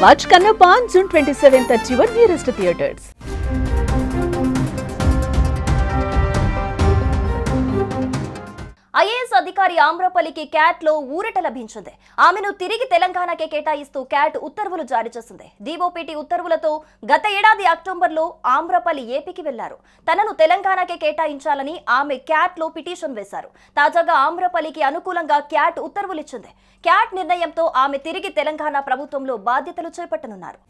Watch Kannappa on June 27th at your nearest theatres. IAS అధికారి ఆమ్రపల్లికి cat లో ఊరట లభించింది. ఆమెను తిరిగి తెలంగాణకే కేటాయిస్తూ క్యాట్ ఉత్తర్వులు జారీ చేసింది. డీఓపీటీ ఉత్తర్వులతో గత ఏడాది అక్టోబర్లో ఆమ్రపల్లి ఏపీకి వెళ్లారు. తనను తెలంగాణకే కేటాయించాలని ఆమె క్యాట్ లో పిటిషన్ వేశారు. తాజాగా ఆమ్రపల్లికి అనుకూలంగా క్యాట్ ఉత్తర్వులిచ్చింది. క్యాట్ నిర్ణయంతో ఆమె తిరిగి తెలంగాణ ప్రభుత్వంలో బాధ్యతలు చేపట్టనున్నారు.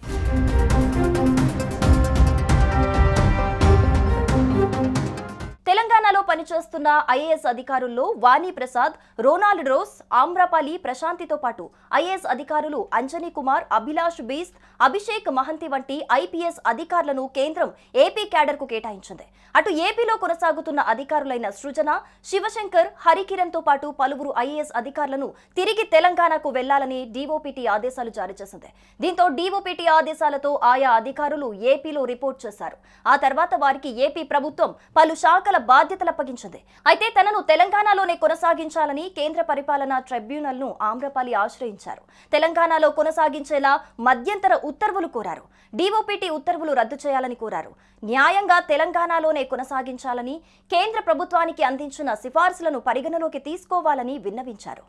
తెలంగాణలో పనిచేస్తున్న ఐఏఎస్ అధికారుల్లో వాణి ప్రసాద్, రోనాల్డ్ రోస్, ఆమ్రపాలి ప్రశాంతితో పాటు ఐఏఎస్ అధికారులు అంజనీ కుమార్, అభిలాష్ బీస్, అభిషేక్ మహంతి వంటి ఐపీఎస్ అధికారులను కేంద్రం ఏపీ క్యాడర్ కు కేటాయించింది. అటు ఏపీలో కొనసాగుతున్న అధికారులైన సృజన, శివశంకర్, హరికిరణ్ తో పాటు పలువురు ఐఏఎస్ అధికారులను తిరిగి తెలంగాణకు వెళ్లాలని డీఓపీటీ ఆదేశాలు జారీ చేసింది. దీంతో డీఓపీటీ ఆదేశాలతో ఆయా అధికారులు ఏపీలో రిపోర్ట్ చేశారు. ఆ తర్వాత వారికి ఏపీ ప్రభుత్వం పలు శాఖల బాధ్యతలు అప్పగించింది. అయితే తనను తెలంగాణలోనే కొనసాగించాలని కేంద్ర పరిపాలనా ట్రైబ్యునల్ ను ఆమ్రపాలి ఆశ్రయించారు. తెలంగాణలో కొనసాగించేలా మధ్యంతర ఉత్తర్వులు కోరారు. డీఓపీటీ ఉత్తర్వులు రద్దు చేయాలని కోరారు. న్యాయంగా తెలంగాణలోనే కొనసాగించాలని, కేంద్ర ప్రభుత్వానికి అందించిన సిఫార్సులను పరిగణలోకి తీసుకోవాలని విన్నవించారు.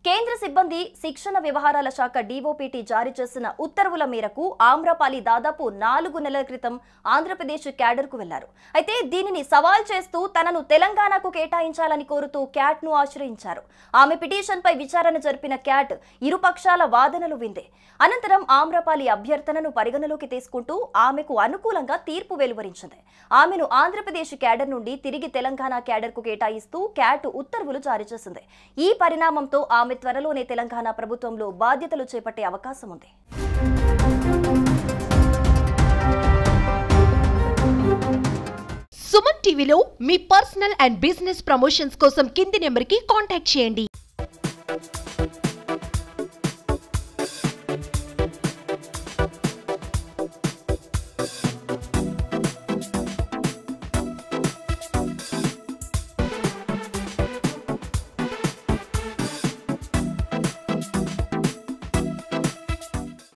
కేంద్ర సిబ్బంది శిక్షణ వ్యవహారాల శాఖ డీఓపీటీ జారీ చేసిన ఉత్తర్వుల మేరకు ఆమ్రపాలి దాదాపు 4 నెలల క్రితం ఆంధ్రప్రదేశ్ క్యాడర్ కు వెళ్లారు. అయితే దీనిని సవాల్ చేస్తూ తనను తెలంగాణకు కేటాయించాలని కోరుతూ క్యాట్ ను ఆశ్రయించారు. ఆమె పిటిషన్ పై విచారణ జరిపిన క్యాట్ ఇరుపక్షాల వాదనలు వింది. అనంతరం ఆమ్రపాలి అభ్యర్థనను పరిగణలోకి తీసుకుంటూ ఆమెకు అనుకూలంగా తీర్పు వెలువరించింది. ఆమెను ఆంధ్రప్రదేశ్ క్యాడర్ నుండి తిరిగి తెలంగాణ క్యాడర్ కు కేటాయిస్తూ క్యాట్ ఉత్తర్వులు జారీ చేసింది. ఈ పరిణామంతో ఆమె త్వరలోనే తెలంగాణ ప్రభుత్వంలో బాధ్యతలు చేపట్టే అవకాశం ఉంది. సుమన్ టీవీలో మీ పర్సనల్ అండ్ బిజినెస్ ప్రమోషన్స్ కోసం కింది నెంబర్కి కాంటాక్ట్ చేయండి.